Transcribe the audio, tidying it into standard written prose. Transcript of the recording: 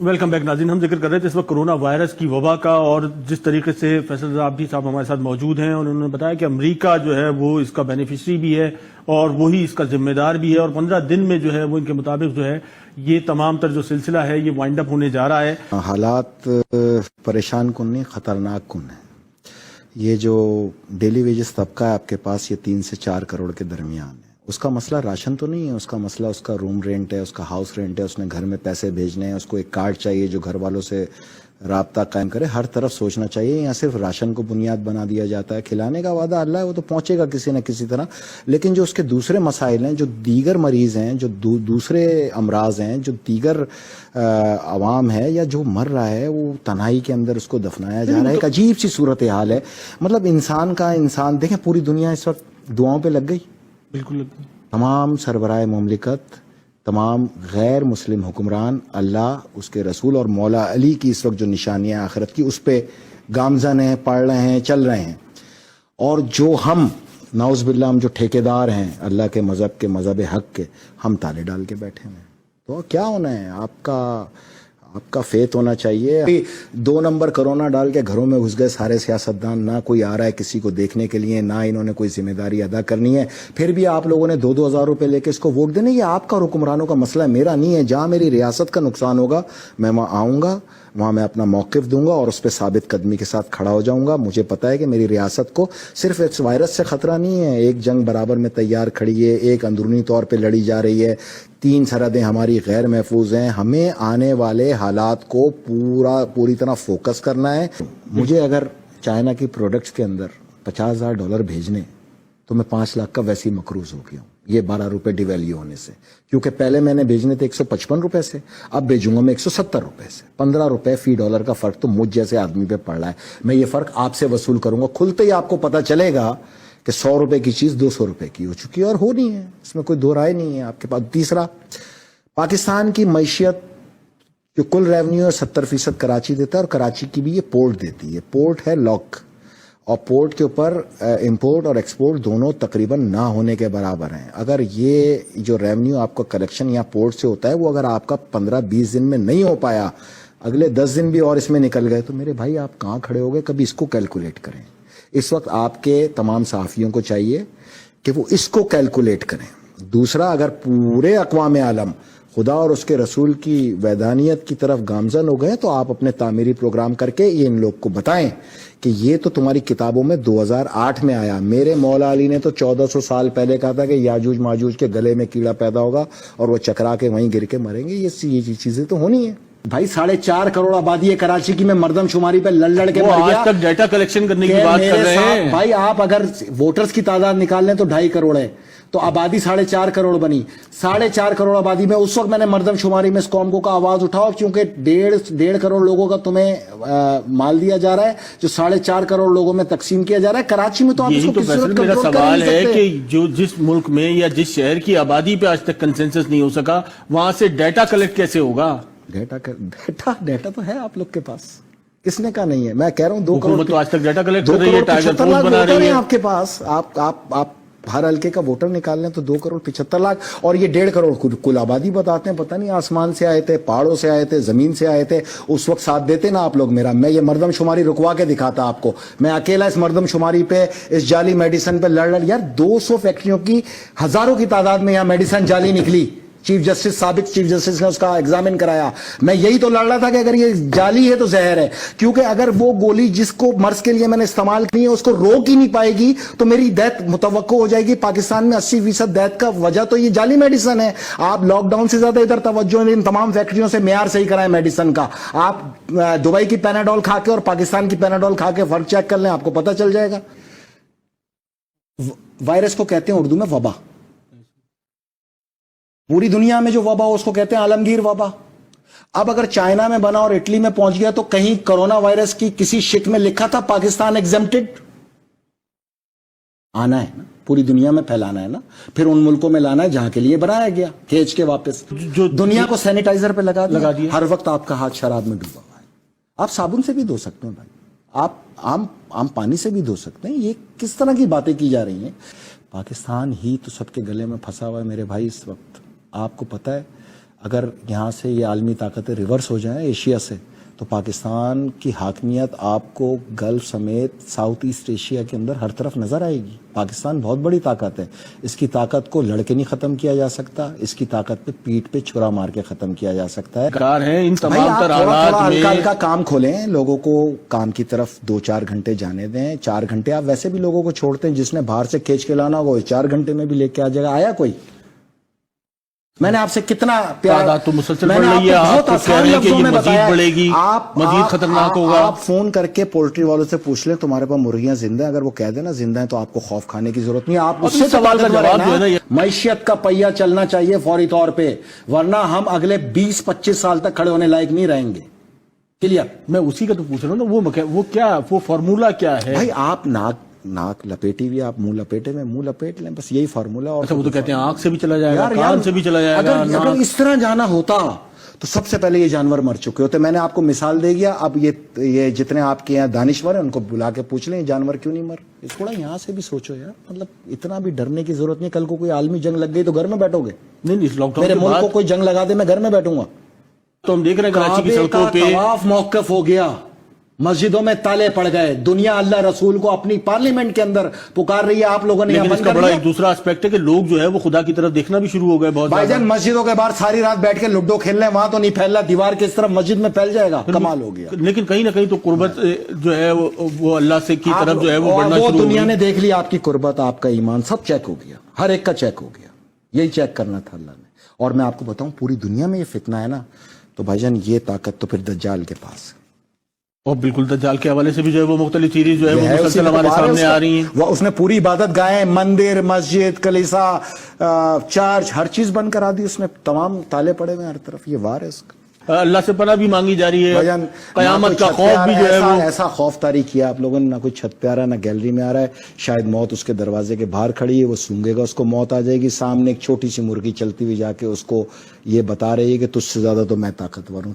Welcome back नाज़रीन। हम जिक्र कर रहे थे इस वक्त कोरोना वायरस की वबा का, और जिस तरीके से फैसल राबी साहब हमारे साथ मौजूद हैं और उन्होंने बताया कि अमेरिका जो है वो इसका बेनिफिशरी भी है और वही इसका जिम्मेदार भी है, और 15 दिन में जो है वो इनके मुताबिक जो है ये तमाम तर जो सिलसिला है ये वाइंड अप होने जा रहा है। हालात परेशान कुन नहीं, खतरनाक कुन है। ये जो डेली वेजेस तबका है आपके पास, ये 3 से 4 करोड़ के दरमियान है। उसका मसला राशन तो नहीं है, उसका मसला उसका रूम रेंट है, उसका हाउस रेंट है, उसने घर में पैसे भेजने हैं, उसको एक कार्ड चाहिए जो घर वालों से राब्ता कायम करे। हर तरफ सोचना चाहिए। यहाँ सिर्फ राशन को बुनियाद बना दिया जाता है। खिलाने का वादा अल्लाह है, वो तो पहुंचेगा किसी न किसी तरह, लेकिन जो उसके दूसरे मसाइल हैं, जो दीगर मरीज हैं, जो दूसरे अमराज हैं, जो दीगर अवाम है या जो मर रहा है, वो तन्हाई के अंदर उसको दफनाया जा रहा है। एक अजीब सी सूरत हाल है। मतलब इंसान देखें, पूरी दुनिया इस वक्त दुआओं पे लग गई। बिल्कुल। तमाम सरबराह मुमलिकत, तमाम गैर मुस्लिम हुक्मरान अल्लाह, उसके रसूल और मौला अली की इस वक्त जो निशानियां आखिरत की, उस पे गामजन हैं, पढ़ रहे हैं, चल रहे हैं। और जो हम नाउज़-बिल्लाह, हम जो ठेकेदार हैं अल्लाह के मज़हब के, मज़हब हक के, हम ताले डाल के बैठे हैं। तो क्या होना है? आपका फेथ होना चाहिए। 2 नंबर कोरोना डाल के घरों में घुस गए सारे सियासतदान, ना कोई आ रहा है किसी को देखने के लिए, ना इन्होंने कोई जिम्मेदारी अदा करनी है। फिर भी आप लोगों ने 2-2 हज़ार रुपए लेके इसको वोट देने। ये आपका और हुक्मरानों का मसला है, मेरा नहीं है। जहां मेरी रियासत का नुकसान होगा मैं वहां आऊंगा, वहां मैं अपना मौक़िफ़ दूंगा और उस पर साबित कदमी के साथ खड़ा हो जाऊंगा। मुझे पता है कि मेरी रियासत को सिर्फ इस वायरस से खतरा नहीं है, एक जंग बराबर में तैयार खड़ी है, एक अंदरूनी तौर पे लड़ी जा रही है, 3 सरहदें हमारी गैर महफूज हैं। हमें आने वाले हालात को पूरी तरह फोकस करना है। मुझे अगर चाइना की प्रोडक्ट्स के अंदर $50,000 भेजने, तो मैं 5 लाख का वैसे ही मकरूज हो गया हूँ, ये 12 रुपए डिवैल्यू होने से। क्योंकि पहले मैंने भेजने थे 155 रुपए से, अब भेजूंगा मैं 170 रुपए से। 15 रुपए फी डॉलर का फर्क तो मुझ जैसे आदमी पे पड़ रहा है। मैं ये फर्क आपसे वसूल करूंगा। खुलते ही आपको पता चलेगा कि 100 रुपए की चीज 200 रुपए की हो चुकी है, और होनी है, इसमें कोई दो राय नहीं है आपके पास। तीसरा, पाकिस्तान की मैशियत जो कुल रेवेन्यू है 70% कराची देता है, और कराची की भी ये पोर्ट देती है। पोर्ट है लॉक, और पोर्ट के ऊपर इंपोर्ट और एक्सपोर्ट दोनों तकरीबन ना होने के बराबर हैं। अगर ये जो रेवेन्यू आपका कलेक्शन या पोर्ट से होता है, वो अगर आपका 15-20 दिन में नहीं हो पाया, अगले 10 दिन भी और इसमें निकल गए, तो मेरे भाई आप कहाँ खड़े हो गए? कभी इसको कैलकुलेट करें। इस वक्त आपके तमाम सहाफ़ियों को चाहिए कि वो इसको कैलकुलेट करें। दूसरा, अगर पूरे अक़वाम आलम खुदा और उसके रसूल की वैधानियत की तरफ गामजन हो गए, तो आप अपने तामीरी प्रोग्राम करके ये इन लोग को बताएं कि ये तो तुम्हारी किताबों में 2008 में आया। मेरे मौला अली ने तो 1400 साल पहले कहा था कि याजूज माजूज के गले में कीड़ा पैदा होगा और वो चकरा के वहीं गिर के मरेंगे। ये चीजें तो होनी है भाई। 4.5 करोड़ आबादी है कराची की, में मर्दमशुमारी पे लड़ के मर गया। आज तक डाटा कलेक्शन करने की बात कर रहे हैं भाई। आप अगर वोटर्स की तादाद निकाल लें तो 2.5 करोड़ है, तो आबादी 4.5 करोड़ बनी। 4.5 करोड़ आबादी में उस वक्त मैंने मर्दमशुमारी में इस कौम को का आवाज उठाओ, क्योंकि 1.5 करोड़ लोगों का तुम्हें माल दिया जा रहा है, जो 4.5 करोड़ लोगों में तकसीम किया जा रहा है। कराची में तो आप इसको किसी सूरत मेरा सवाल है कि जो जिस मुल्क में या जिस शहर की आबादी पे आज तक कंसेंसस नहीं हो सका, वहां से डाटा कलेक्ट कैसे होगा? डाटा तो है आप लोग के पास, किसने का नहीं है? मैं कह रहा हूँ 2 करोड़ तो आज तक डाटा कलेक्ट कर रही है, टाइगर फोर्स बना रही है आपके पास। आप हर हल्के का वोटर निकाल लें तो 2 करोड़ 75 लाख, और ये 1.5 करोड़ कुल आबादी बताते हैं। पता नहीं आसमान से आए थे, पहाड़ों से आए थे, जमीन से आए थे। उस वक्त साथ देते ना आप लोग मेरा। मैं ये मर्दमशुमारी रुकवा के दिखाता आपको। मैं अकेला इस मर्दमशुमारी पे, इस जाली मेडिसिन पे लड़ यार 200 फैक्ट्रियों की, हजारों की तादाद में यहाँ मेडिसिन जाली निकली। साबिक चीफ जस्टिस ने उसका एग्जामिन कराया। मैं यही तो लड़ रहा था कि अगर ये जाली है तो जहर है, क्योंकि अगर वो गोली जिसको मर्ज के लिए मैंने इस्तेमाल की है उसको रोक ही नहीं पाएगी तो मेरी डेथ मुतवक्को हो जाएगी। पाकिस्तान में 80% डेथ का वजह तो ये जाली मेडिसिन है। आप लॉकडाउन से ज्यादा इधर तवज्जो इन तमाम फैक्ट्रियों से मेयार सही कराएं मेडिसिन का। आप दुबई की पैनाडोल खा के और पाकिस्तान की पैनाडोल खा के फर्क चेक कर लें, आपको पता चल जाएगा। वायरस को कहते हैं उर्दू में वबा। पूरी दुनिया में जो वबा हो उसको कहते हैं आलमगीर वबा। अब अगर चाइना में बना और इटली में पहुंच गया, तो कहीं कोरोना वायरस की किसी शिक में लिखा था पाकिस्तान एग्जेम्प्टेड? आना है ना, पूरी दुनिया में फैलाना है ना, फिर उन मुल्कों में लाना है जहां के लिए बनाया गया, खींच के वापस। जो दुनिया को सैनिटाइजर पे लगा दिया। हर वक्त आपका हाथ शराब में डूबा हुआ है। आप साबुन से भी धो सकते हैं भाई, आप आम पानी से भी धो सकते हैं। ये किस तरह की बातें की जा रही हैं? पाकिस्तान ही तो सबके गले में फंसा हुआ है मेरे भाई इस वक्त। आपको पता है اگر یہاں سے یہ عالمی طاقتیں ریورس ہو جائیں ایشیا سے تو پاکستان کی حاکمیت آپ کو گلف سمیت ساؤتھ ایسٹ ایشیا کے اندر ہر طرف نظر آئے گی. پاکستان بہت بڑی طاقت ہے. اس کی طاقت کو لڑکے نہیں ختم کیا جا سکتا, اس کی طاقت پہ پیٹ پہ چھرا مار کے ختم کیا جا سکتا ہے. کار ہے ان بھائی تمام آپ تر تھوڑا حالات میں ہلکا کام کھولیں, لوگوں کو کام کی طرف 2-4 گھنٹے جانے دیں. 4 گھنٹے آپ ویسے بھی لوگوں کو چھوڑتے ہیں, جس نے باہر سے کھینچ کے لانا ہوگا 4 گھنٹے میں بھی لے کے آ جائے گا. آیا کوئی؟ میں نے آپ سے کتنا پیار, تعداد تو مسلسل میں بڑھ نے رہی ہے, آپ بہت تو کہہ آسان رہے ہیں کہ لفظوں یہ میں مزید بتایا. بڑھے گی, مزید خطرناک ہوگا. آپ فون کر کے پولٹری والوں سے پوچھ لیں تمہارے پاس مرغیاں زندہ ہیں, اگر وہ کہہ دیں نا زندہ ہیں تو آپ کو خوف کھانے کی ضرورت نہیں ہے. آپ اس سے سوال کا جواب جو ہے نا, معیشت کا پہیہ چلنا چاہیے فوری طور پہ, ورنہ ہم اگلے 20-25 سال تک کھڑے ہونے لائق نہیں رہیں گے. کلیئر؟ میں اسی کا تو پوچھ رہا ہوں نا, وہ کیا, وہ فارمولا کیا ہے؟ بھائی آپ ناک لپیٹی ہوئی, آپ منہ لپیٹے میں منہ لپیٹ لیں, بس یہی فارمولا. اور اچھا, وہ تو کہتے ہیں آنکھ سے بھی چلا جائے گا, یار کان سے بھی چلا جائے گا. اگر اس طرح جانا ہوتا تو سب سے پہلے یہ جانور مر چکے ہوتے. میں نے آپ کو مثال دے گیا. اب یہ جتنے آپ کے یہاں دانشور ہیں ان کو بلا کے پوچھ لیں یہ جانور کیوں نہیں مر. تھوڑا یہاں سے بھی سوچو یار, مطلب اتنا بھی ڈرنے کی ضرورت نہیں. کل کو کوئی عالمی جنگ لگ گئی تو گھر میں بیٹھو گے؟ نہیں, اس لاک ڈاؤن میرے کے ملک بعد کو کوئی جنگ لگا دے میں گھر میں بیٹھوں گا. تو ہم دیکھ رہے ہیں کراچی کی کعبے سڑکوں کا پہ طواف موقف ہو گیا, مسجدوں میں تالے پڑ گئے, دنیا اللہ رسول کو اپنی پارلیمنٹ کے اندر پکار رہی ہے, آپ لوگوں نے لیکن اس کا بڑا ایک دوسرا اسپیکٹ ہے کہ لوگ جو ہے وہ خدا کی طرف دیکھنا بھی شروع ہو گئے بہت بھائی زیادہ. جان رات کے باہر ساری رات بیٹھ کے لڈو کھیل رہے ہیں, وہاں تو نہیں پھیل رہا, دیوار کے اس طرف مسجد میں پھیل جائے گا. کمال ہو گیا. لیکن کہیں نہ کہیں تو قربت جو ہے وہ اللہ سے کی طرف جو ہے وہ بڑھنا شروع ہو دنیا گئی. نے دیکھ لیا, آپ کی قربت, آپ کا ایمان سب چیک ہو گیا, ہر ایک کا چیک ہو گیا. یہی چیک کرنا تھا اللہ نے. اور میں آپ کو بتاؤں پوری دنیا میں یہ فتنہ ہے نا, تو بھائی جان یہ طاقت تو پھر دجال کے پاس ہے. اور بالکل دجال کے حوالے سے بھی جو ہے وہ مختلف چیزیں جو ہے وہ مسلسل ہمارے سامنے آ رہی ہیں. وہ اس نے پوری عبادت گاہیں, مندر, مسجد, کلیسا, چرچ, ہر چیز بند کرا دی اس نے. تمام تالے پڑے ہوئے ہر طرف. یہ وار ہے اس کا. اللہ سے پناہ بھی مانگی جا رہی ہے, قیامت کا خوف بھی جو ہے وہ ایسا خوف طاری کیا آپ لوگوں نے. نہ کوئی چھت پہ آ رہا ہے, نہ گیلری میں آ رہا ہے. شاید موت اس کے دروازے کے باہر کھڑی ہے, وہ سونگے گا, اس کو موت آ جائے گی. سامنے ایک چھوٹی سی مرغی چلتی ہوئی جا کے اس کو یہ بتا رہی ہے کہ تجھ سے زیادہ تو میں طاقتور ہوں.